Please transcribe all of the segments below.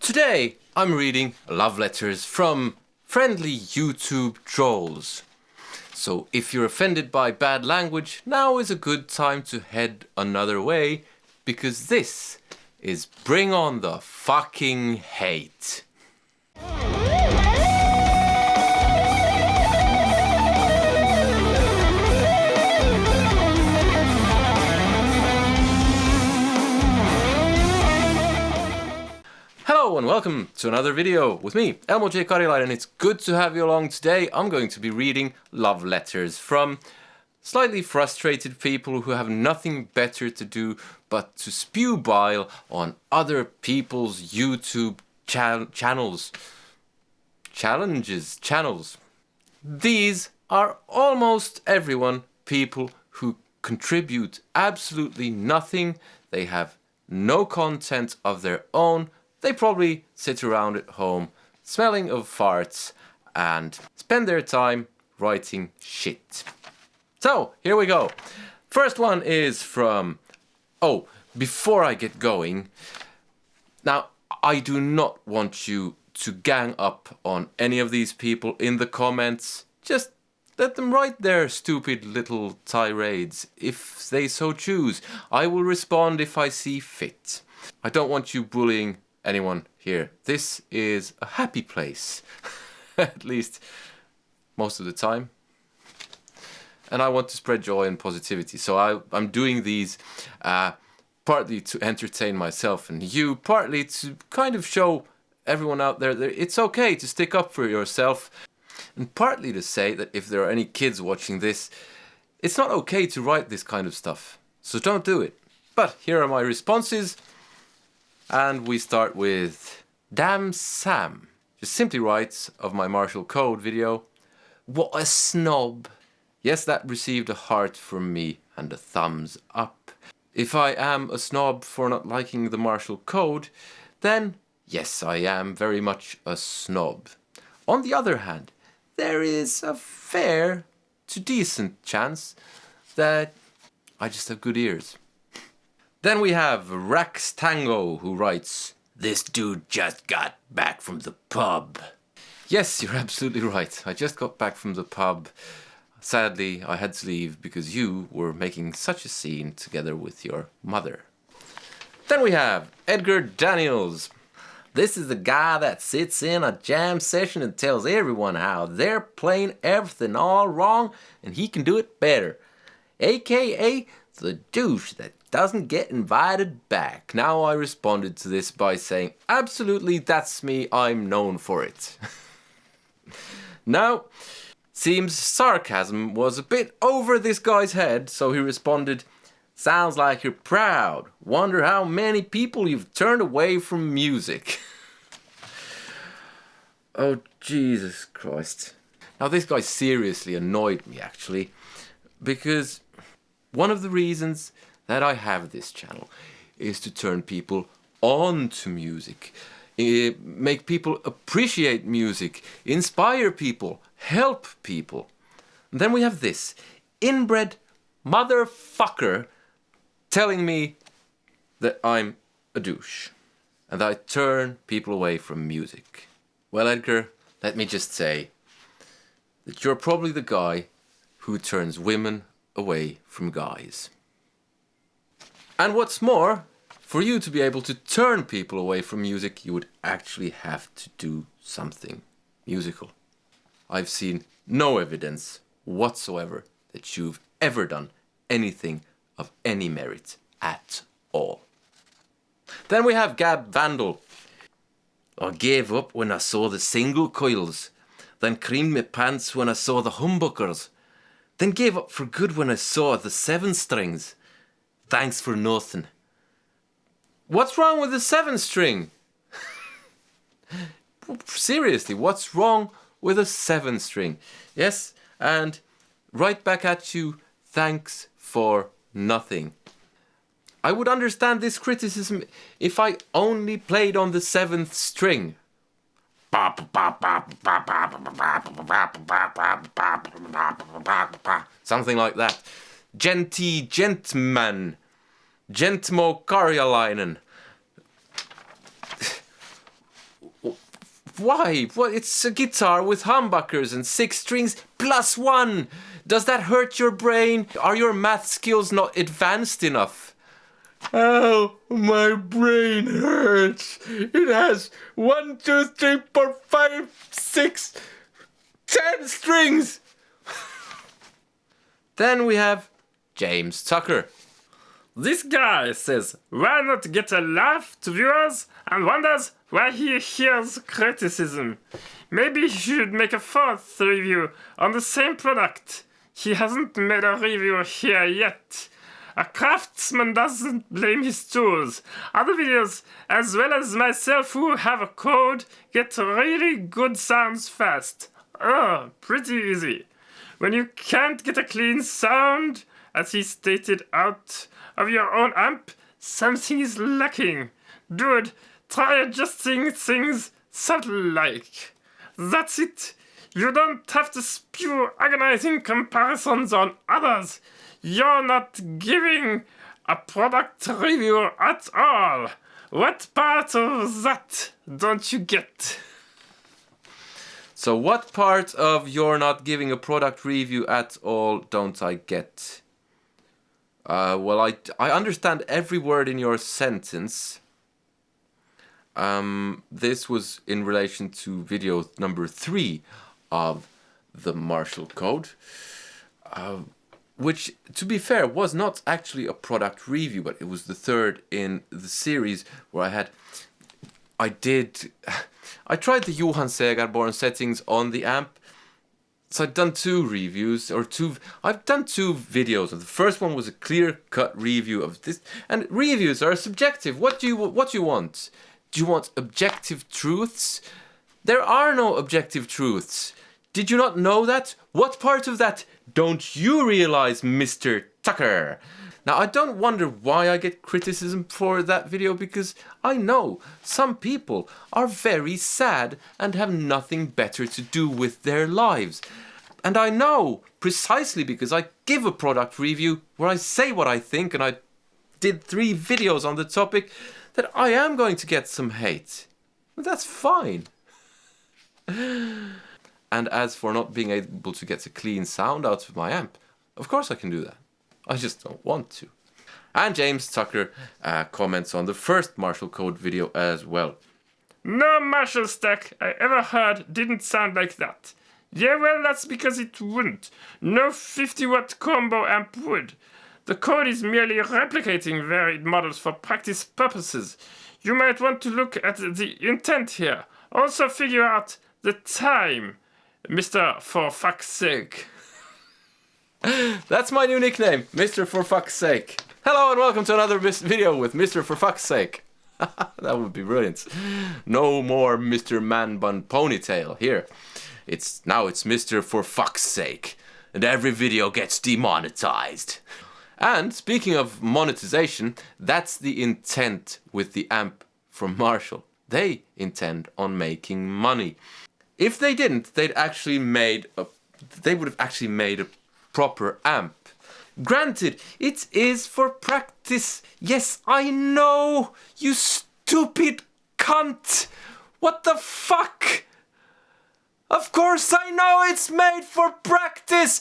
Today I'm reading love letters from friendly YouTube trolls. So if you're offended by bad language, now is a good time to head another way, because this is Bring On the Fucking Hate. Hello and welcome to another video with me, Elmo Karjalainen. It's good to have you along today. I'm going to be reading love letters from slightly frustrated people who have nothing better to do but to spew bile on other people's YouTube channels. These are almost everyone people who contribute absolutely nothing. They have no content of their own. They probably sit around at home smelling of farts and spend their time writing shit. So, here we go. First one is from... Oh, before I get going... Now, I do not want you to gang up on any of these people in the comments. Just let them write their stupid little tirades if they so choose. I will respond if I see fit. I don't want you bullying anyone here. This is a happy place, at least most of the time. And I want to spread joy and positivity. So I'm doing these partly to entertain myself and you, partly to kind of show everyone out there that it's okay to stick up for yourself, and partly to say that if there are any kids watching this, it's not okay to write this kind of stuff. So don't do it. But here are my responses. And we start with Damn Sam. Just simply writes of my martial code video, "What a snob." Yes, that received a heart from me and a thumbs up. If I am a snob for not liking the martial code, then yes, I am very much a snob. On the other hand, there is a fair to decent chance that I just have good ears. Then we have Rax Tango, who writes, "This dude just got back from the pub." Yes, you're absolutely right. I just got back from the pub. Sadly, I had to leave because you were making such a scene together with your mother. Then we have Edgar Daniels. "This is the guy that sits in a jam session and tells everyone how they're playing everything all wrong and he can do it better. AKA the douche that doesn't get invited back." Now I responded to this by saying, absolutely, that's me, I'm known for it. Now, seems sarcasm was a bit over this guy's head, so he responded, "Sounds like you're proud. Wonder how many people you've turned away from music." Oh, Jesus Christ. Now this guy seriously annoyed me, actually, because one of the reasons that I have this channel is to turn people on to music, make people appreciate music, inspire people, help people. And then we have this inbred motherfucker telling me that I'm a douche and that I turn people away from music. Well, Edgar, let me just say that you're probably the guy who turns women away from guys. And what's more, for you to be able to turn people away from music, you would actually have to do something musical. I've seen no evidence whatsoever that you've ever done anything of any merit at all. Then we have Gab Vandal. "I gave up when I saw the single coils, then creamed my pants when I saw the humbuckers, then gave up for good when I saw the 7 strings. Thanks for nothing." What's wrong with the 7 string? Seriously, what's wrong with a 7 string? Yes, and right back at you, thanks for nothing. I would understand this criticism if I only played on the 7th string. Something like that. Gentman. Gentmo Karjalainen. Why? Well, it's a guitar with humbuckers and 6 strings plus 1. Does that hurt your brain? Are your math skills not advanced enough? Oh, my brain hurts. It has 1, 2, 3, 4, 5, 6, 10 strings. Then we have James Tucker. This guy says, why not get a laugh to viewers and wonders why he hears criticism. Maybe he should make a 4th review on the same product. He hasn't made a review here yet. A craftsman doesn't blame his tools. Other videos, as well as myself who have a code, get really good sounds fast. Oh, pretty easy. When you can't get a clean sound, as he stated, out of your own amp, something is lacking. Dude, try adjusting things subtle-like. That's it. You don't have to spew agonizing comparisons on others. You're not giving a product review at all. What part of that don't you get? So what part of you're not giving a product review at all don't I get? Well, I understand every word in your sentence. This was in relation to video number 3 of the Marshall Code. Which, to be fair, was not actually a product review, but it was the 3rd in the series where I tried the Johan Segerborn settings on the amp. So I've done 2 reviews, I've done 2 videos. The first one was a clear-cut review of this, and reviews are subjective. What do you want? Do you want objective truths? There are no objective truths. Did you not know that? What part of that don't you realize, Mr. Tucker? Now, I don't wonder why I get criticism for that video, because I know some people are very sad and have nothing better to do with their lives. And I know, precisely because I give a product review where I say what I think, and I did 3 videos on the topic, that I am going to get some hate. But that's fine. And as for not being able to get a clean sound out of my amp, of course I can do that. I just don't want to. And James Tucker comments on the first Marshall Code video as well. No Marshall stack I ever heard didn't sound like that. Yeah, well, that's because it wouldn't. No 50-watt combo amp would. The code is merely replicating varied models for practice purposes. You might want to look at the intent here. Also figure out the time. Mr. For fuck's sake. That's my new nickname, Mr. For fuck's sake. Hello and welcome to another video with Mr. For fuck's sake. That would be brilliant. No more Mr. Man Bun Ponytail here. Now it's Mr. For fuck's sake. And every video gets demonetized. And speaking of monetization, that's the intent with the amp from Marshall. They intend on making money. If they didn't, they would have actually made a proper amp. Granted, it is for practice. Yes, I know, you stupid cunt. What the fuck? Of course I know it's made for practice,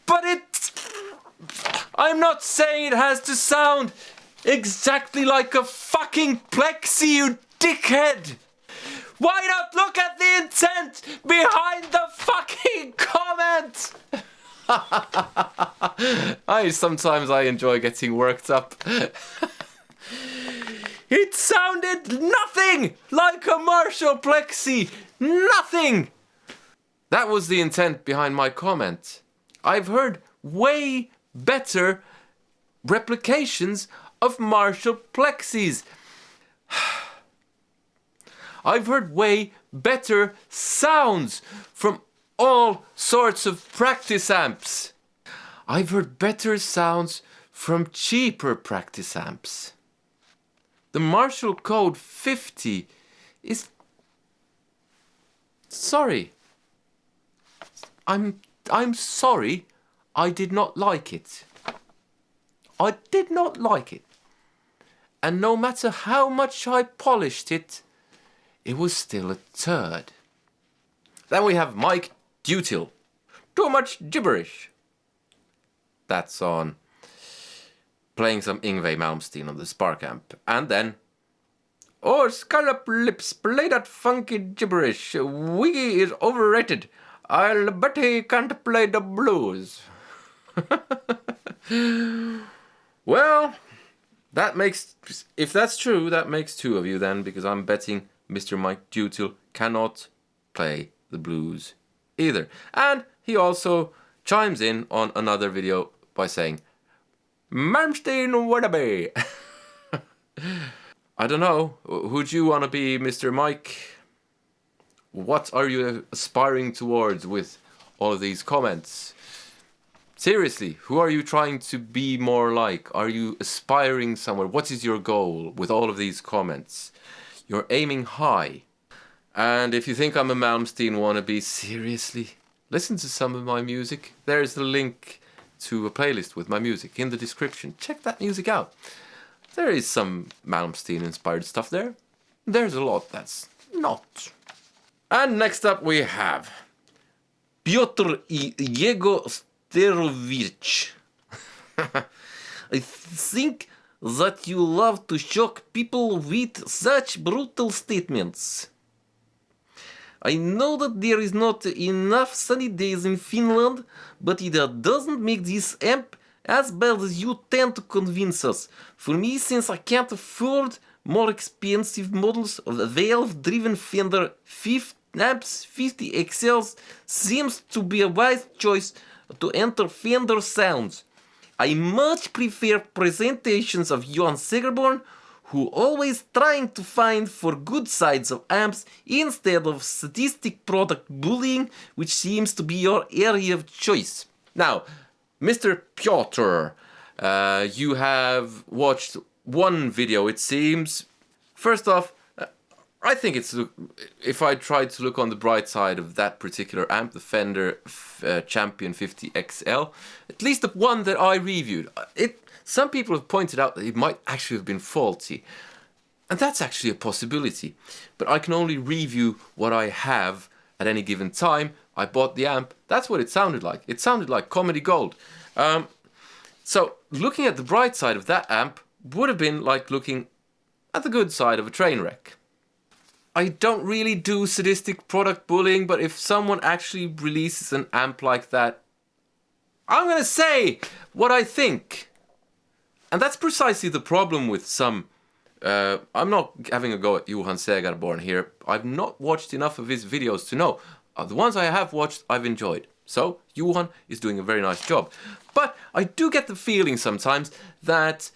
but I'm not saying it has to sound exactly like a fucking plexi, you dickhead. Why not look at the intent behind the fucking comment? Sometimes I enjoy getting worked up. It sounded nothing like a Marshall Plexi. Nothing. That was the intent behind my comment. I've heard way better replications of Marshall Plexis. I've heard way better sounds from all sorts of practice amps. I've heard better sounds from cheaper practice amps. The Marshall Code 50 is... Sorry. I'm sorry. I did not like it. I did not like it. And no matter how much I polished it, it was still a turd. Then we have Mike Dutil. Too much gibberish. That's on playing some Yngwie Malmsteen on the Spark amp. And then, oh, Scallop Lips, play that funky gibberish. Wiggy is overrated. I'll bet he can't play the blues. Well, that makes, if that's true, that makes two of you then, because I'm betting Mr. Mike Dutil cannot play the blues either. And he also chimes in on another video by saying, Malmsteen wannabe. I don't know, who'd you want to be, Mr. Mike? What are you aspiring towards with all of these comments? Seriously, who are you trying to be more like? Are you aspiring somewhere? What is your goal with all of these comments? You're aiming high. And if you think I'm a Malmsteen wannabe, seriously, listen to some of my music. There's the link to a playlist with my music in the description. Check that music out. There is some Malmsteen inspired stuff there. There's a lot that's not. And next up we have Piotr Yegosterovich. I think that you love to shock people with such brutal statements. I know that there is not enough sunny days in Finland, but it doesn't make this amp as bad as you tend to convince us. For me, since I can't afford more expensive models of the valve-driven Fender 50 amps, 50 XLs seems to be a wise choice to enter Fender sounds. I much prefer presentations of Johan Segerborn, who always trying to find for good sides of amps instead of sadistic product bullying, which seems to be your area of choice. Now, Mr. Piotr, you have watched one video, it seems. First off, I think it's, if I try to look on the bright side of that particular amp, the Fender Champion 50 XL, at least the one that I reviewed, some people have pointed out that it might actually have been faulty. And that's actually a possibility. But I can only review what I have at any given time. I bought the amp. That's what it sounded like. It sounded like comedy gold. So looking at the bright side of that amp would have been like looking at the good side of a train wreck. I don't really do sadistic product bullying, but if someone actually releases an amp like that, I'm going to say what I think. And that's precisely the problem with some... I'm not having a go at Johan Segerborn here. I've not watched enough of his videos to know. The ones I have watched, I've enjoyed. So, Johan is doing a very nice job. But I do get the feeling sometimes that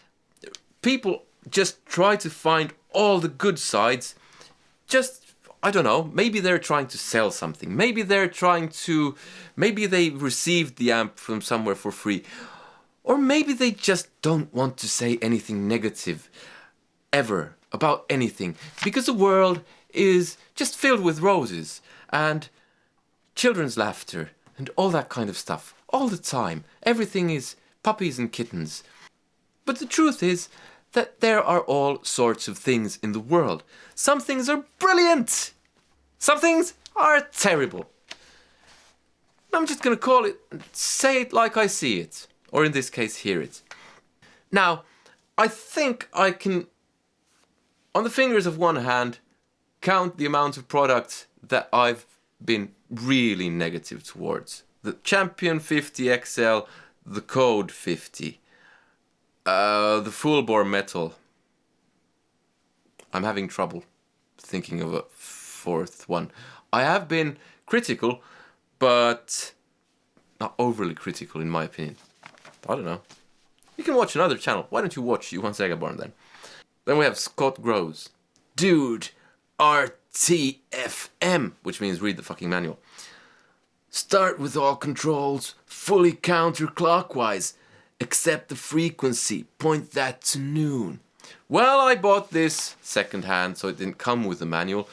people just try to find all the good sides. Just, I don't know, maybe they're trying to sell something. Maybe they received the amp from somewhere for free. Or maybe they just don't want to say anything negative ever about anything, because the world is just filled with roses and children's laughter and all that kind of stuff all the time. Everything is puppies and kittens. But the truth is that there are all sorts of things in the world. Some things are brilliant. Some things are terrible. I'm just going to call it, say it like I see it. Or in this case, hear it. Now, I think I can, on the fingers of one hand, count the amount of products that I've been really negative towards. The Champion 50 XL, the Code 50, the Full Bore Metal. I'm having trouble thinking of a fourth one. I have been critical, but not overly critical in my opinion. I don't know. You can watch another channel. Why don't you watch Johan Segerborn then? Then we have Scott Groves. Dude, RTFM, which means read the fucking manual. Start with all controls, fully counterclockwise. Accept the frequency, point that to noon. Well, I bought this second hand, so it didn't come with the manual.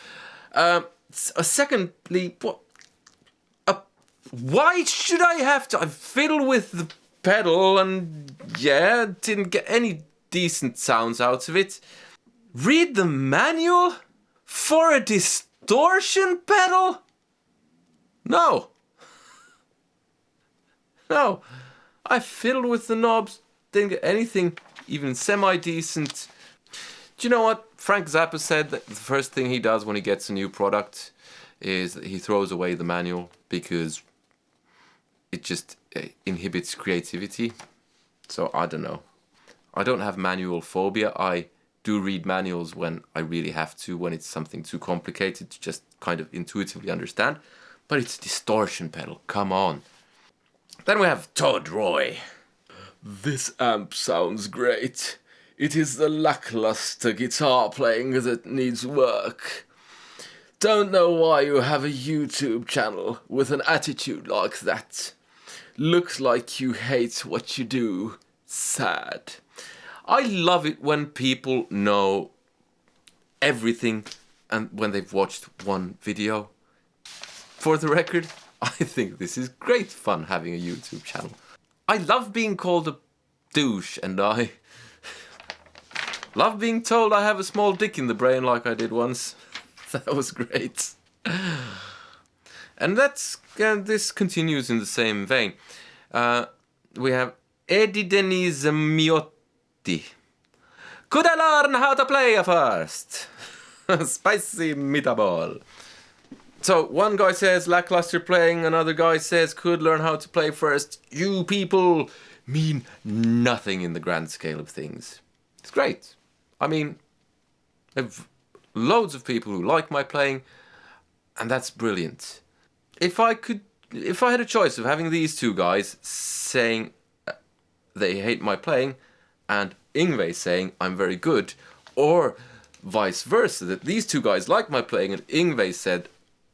Secondly, why should I have to? I fiddle with the pedal and yeah, didn't get any decent sounds out of it. Read the manual? For a distortion pedal? No. No. I fiddled with the knobs, didn't get anything even semi-decent. Do you know what? Frank Zappa said that the first thing he does when he gets a new product is that he throws away the manual because it just inhibits creativity. So I don't know. I don't have manual phobia. I do read manuals when I really have to, when it's something too complicated to just kind of intuitively understand. But it's a distortion pedal, come on. Then we have Todd Roy. This amp sounds great. It is the lackluster guitar playing that needs work. Don't know why you have a YouTube channel with an attitude like that. Looks like you hate what you do. Sad. I love it when people know everything and when they've watched one video. For the record, I think this is great fun having a YouTube channel. I love being called a douche, and I love being told I have a small dick in the brain like I did once. That was great. And this continues in the same vein. We have Eddie Denise Miotti. Could I learn how to play first? Spicy meatball. So one guy says lackluster playing, another guy says could learn how to play first. You people mean nothing in the grand scale of things. It's great. I mean, I have loads of people who like my playing, and that's brilliant. If I had a choice of having these two guys saying they hate my playing and Yngve saying I'm very good, or vice versa, that these two guys like my playing and Yngve said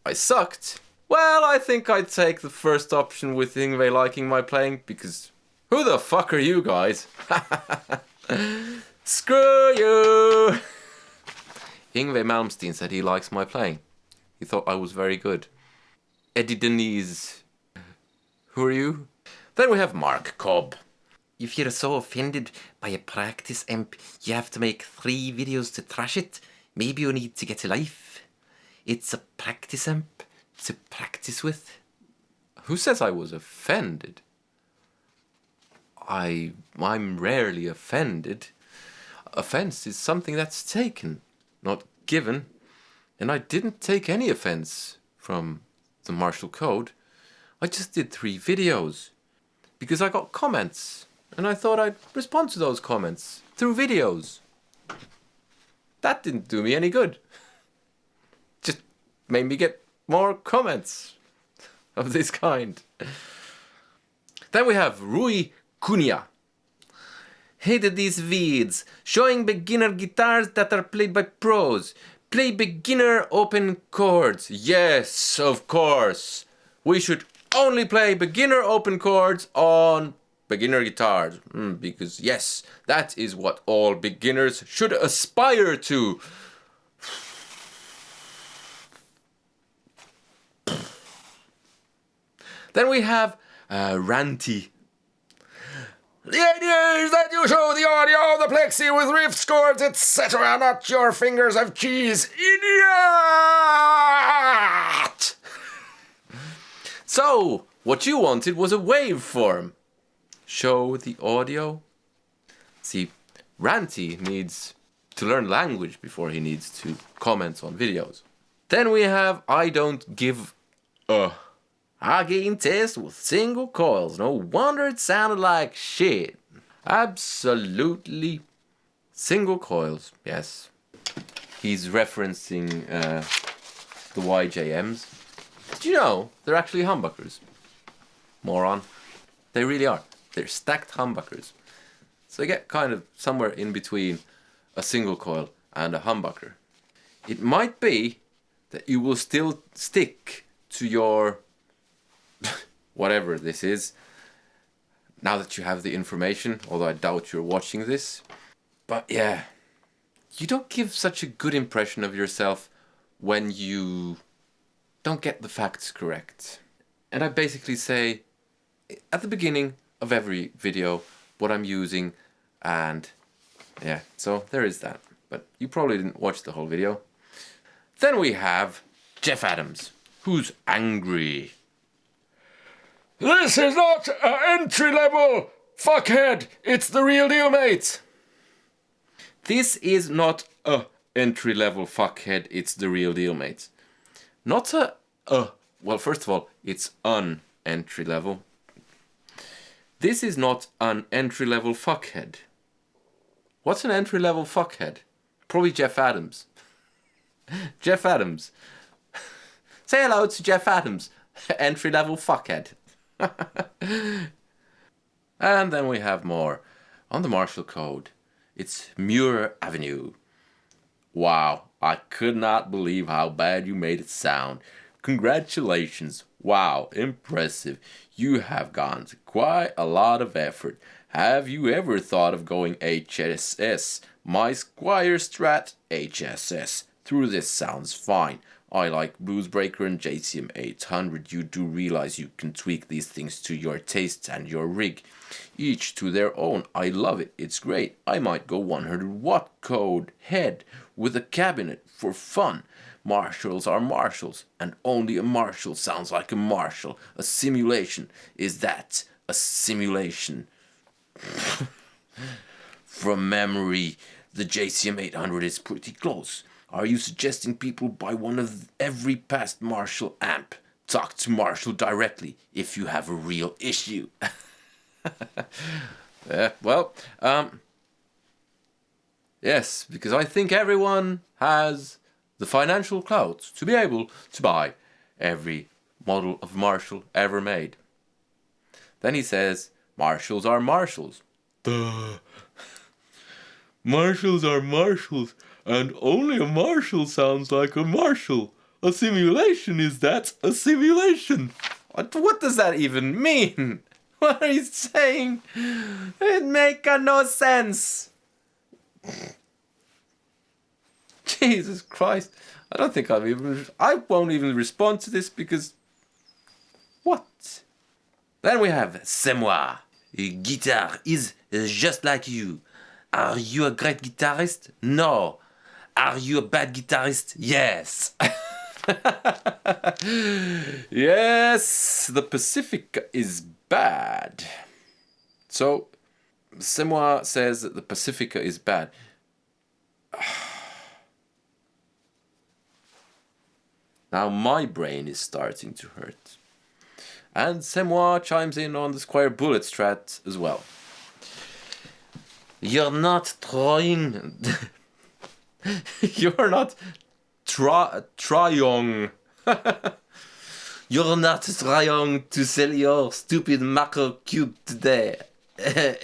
I sucked, well, I think I'd take the first option with Yngve liking my playing, because who the fuck are you guys? Screw you! Yngve Malmsteen said he likes my playing. He thought I was very good. Eddie Denise. Who are you? Then we have Mark Cobb. If you're so offended by a practice amp, you have to make 3 videos to trash it. Maybe you need to get a life. It's a practice amp to practice with. Who says I was offended? I'm rarely offended. Offense is something that's taken, not given. And I didn't take any offense from the martial code. I just did 3 videos because I got comments and I thought I'd respond to those comments through videos. That didn't do me any good. Just made me get more comments of this kind. Then we have Rui Cunha. Hated these vids showing beginner guitars that are played by pros. Play beginner open chords. Yes, of course. We should only play beginner open chords on beginner guitars. Because yes, that is what all beginners should aspire to. Then we have Ranty. The idea is that you show the audio of the plexi with riff chords, etc., not your fingers of cheese. Idiot! So, what you wanted was a waveform. Show the audio. See, Ranty needs to learn language before he needs to comment on videos. Then we have I don't give a High-gain test with single coils. No wonder it sounded like shit. Absolutely. Single coils, yes. He's referencing the YJMs. Did you know they're actually humbuckers? Moron. They really are. They're stacked humbuckers. So they get kind of somewhere in between a single coil and a humbucker. It might be that you will still stick to your whatever this is, now that you have the information, although I doubt you're watching this. But yeah, you don't give such a good impression of yourself when you don't get the facts correct. And I basically say at the beginning of every video what I'm using, and yeah, so there is that. But you probably didn't watch the whole video. Then we have Jeff Adams, who's angry. This is not an entry-level fuckhead. It's the real deal, mate. This is not a entry-level fuckhead. It's the real deal, mates. Not well, first of all, it's an entry-level. This is not an entry-level fuckhead. What's an entry-level fuckhead? Probably Jeff Adams. Jeff Adams. Say hello to Jeff Adams. Entry-level fuckhead. And then we have more on the Marshall Code. It's Muir Avenue. Wow, I could not believe how bad you made it sound. Congratulations. Wow, impressive. You have gone to quite a lot of effort. Have you ever thought of going HSS? My Squire Strat HSS. Through this sounds fine. I like Bluesbreaker and JCM 800. You do realize you can tweak these things to your taste and your rig. Each to their own. I love it. It's great. I might go 100 watt code head with a cabinet for fun. Marshalls are Marshalls, and only a Marshall sounds like a Marshall. A simulation. Is that a simulation? From memory, the JCM 800 is pretty close. Are you suggesting people buy one of every past Marshall amp? Talk to Marshall directly if you have a real issue. Yes, because I think everyone has the financial clout to be able to buy every model of Marshall ever made. Then he says, Marshalls are Marshalls. Duh. Marshalls are Marshalls, and only a Marshall sounds like a Marshall. A simulation, is that a simulation? What does that even mean? What are you saying? It makes no sense. Jesus Christ. I don't think I won't even respond to this because... What? Then we have C'est moi. Guitar is just like you. Are you a great guitarist? No. Are you a bad guitarist? Yes. Yes, the Pacifica is bad. So, C'est moi says that the Pacifica is bad. Now my brain is starting to hurt. And C'est moi chimes in on the Squire Bullet Strat as well. You're not trying... You're not trying. You're not trying to sell your stupid macro cube today.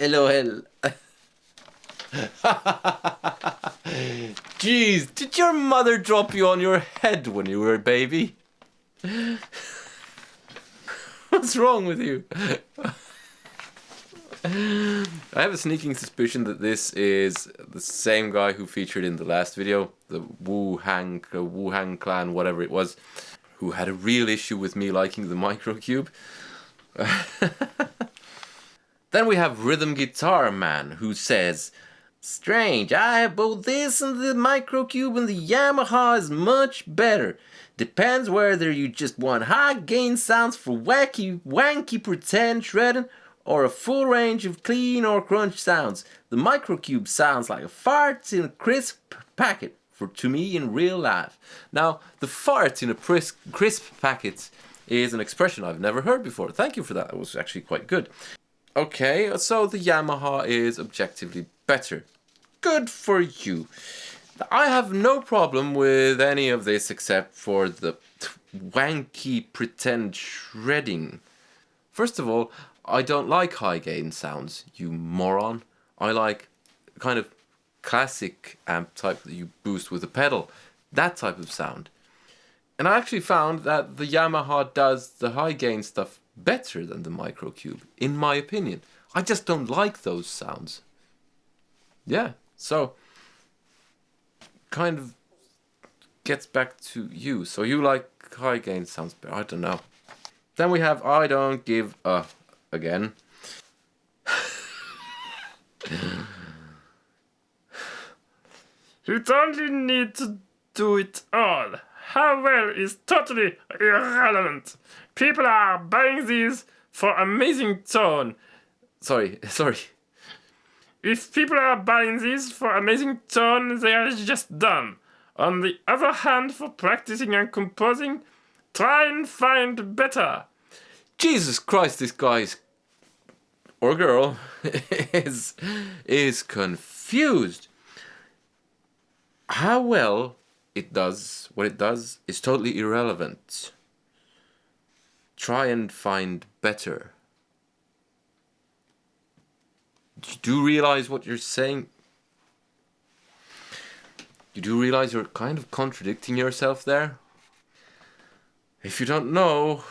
LOL. Jeez, did your mother drop you on your head when you were a baby? What's wrong with you? I have a sneaking suspicion that this is the same guy who featured in the last video, the Wuhan clan, whatever it was, who had a real issue with me liking the microcube. Then we have Rhythm Guitar Man, who says, strange, I have both this and the microcube, and the Yamaha is much better. Depends whether you just want high gain sounds for wanky pretend shredding, or a full range of clean or crunch sounds. The microcube sounds like a fart in a crisp packet, to me in real life. Now, the fart in a crisp packet is an expression I've never heard before. Thank you for that. It was actually quite good. Okay, so the Yamaha is objectively better. Good for you. I have no problem with any of this except for the wanky pretend shredding. First of all, I don't like high gain sounds, you moron. I like kind of classic amp type that you boost with a pedal. That type of sound. And I actually found that the Yamaha does the high gain stuff better than the microcube, in my opinion. I just don't like those sounds. Yeah, so kind of gets back to you. So you like high gain sounds better, I don't know. Then we have I Don't Give a again. You don't need to do it all. how well is totally irrelevant. People are buying these for amazing tone. Sorry. If people are buying these for amazing tone, they are just dumb. On the other hand, for practicing and composing, try and find better. Jesus Christ, this guy's or girl is confused. How well it does what it does is totally irrelevant. Try and find better. You do realize what you're saying? You do realize you're kind of contradicting yourself there? If you don't know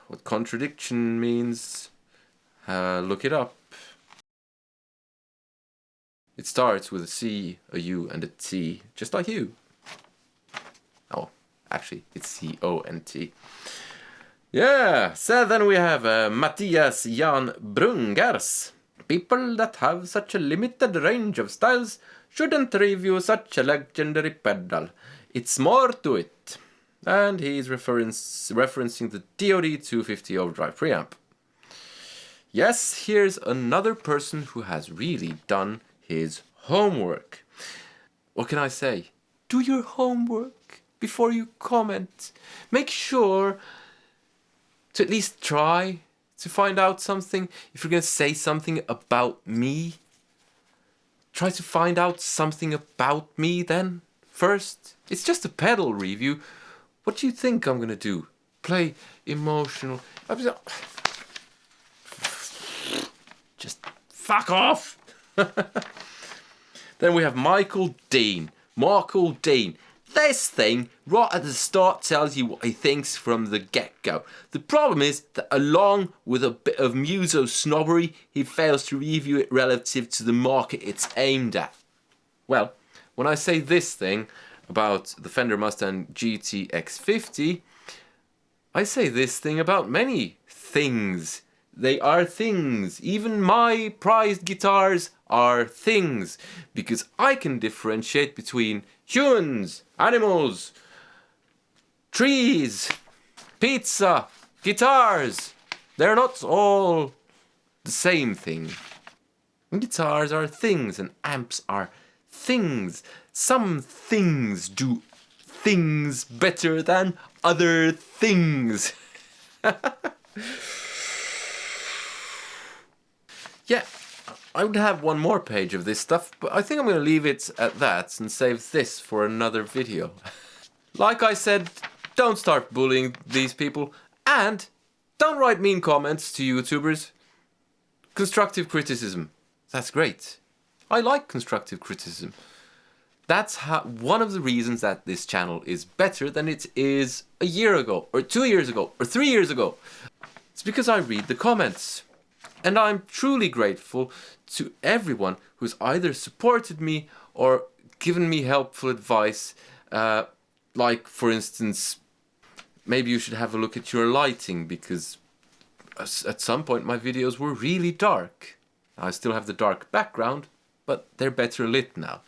what contradiction means, look it up. It starts with a C, a U, and a T, just like you. Oh, actually, it's C-O-N-T. Yeah, so then we have Matthias Jan Brungars. People that have such a limited range of styles shouldn't review such a legendary pedal. It's more to it. And he's referencing the DoD 250 overdrive preamp. Yes, here's another person who has really done his homework. What can I say? Do your homework before you comment. Make sure to at least try to find out something. If you're going to say something about me, try to find out something about me then first. It's just a pedal review. What do you think I'm going to do? Play emotional. Just fuck off. Then we have Michael Dean. This thing right at the start tells you what he thinks from the get-go. The problem is that along with a bit of muso snobbery, he fails to review it relative to the market it's aimed at. Well, when I say this thing about the Fender Mustang GT X50, I say this thing about many things. They are things. Even my prized guitars are things, because I can differentiate between humans, animals, trees, pizza, guitars. They're not all the same thing. Guitars are things and amps are things. Some things do things better than other things. Yeah, I would have one more page of this stuff, but I think I'm going to leave it at that and save this for another video. Like I said, don't start bullying these people, and don't write mean comments to YouTubers. Constructive criticism, that's great. I like constructive criticism. That's one of the reasons that this channel is better than it is a year ago, or 2 years ago, or 3 years ago. It's because I read the comments. And I'm truly grateful to everyone who's either supported me or given me helpful advice. Like, for instance, maybe you should have a look at your lighting, because at some point my videos were really dark. I still have the dark background, but they're better lit now.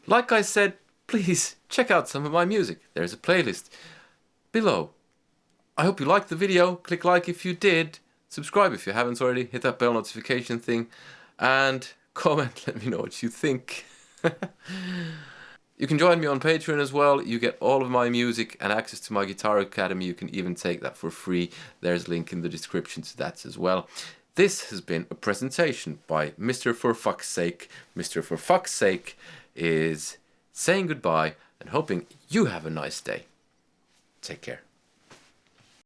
Like I said, please check out some of my music. There's a playlist below. I hope you liked the video. Click like if you did. Subscribe if you haven't already, hit that bell notification thing, and comment, let me know what you think. You can join me on Patreon as well. You get all of my music and access to my Guitar Academy. You can even take that for free. There's a link in the description to that as well. This has been a presentation by Mr. For Fuck's Sake. Mr. For Fuck's Sake is saying goodbye and hoping you have a nice day. Take care.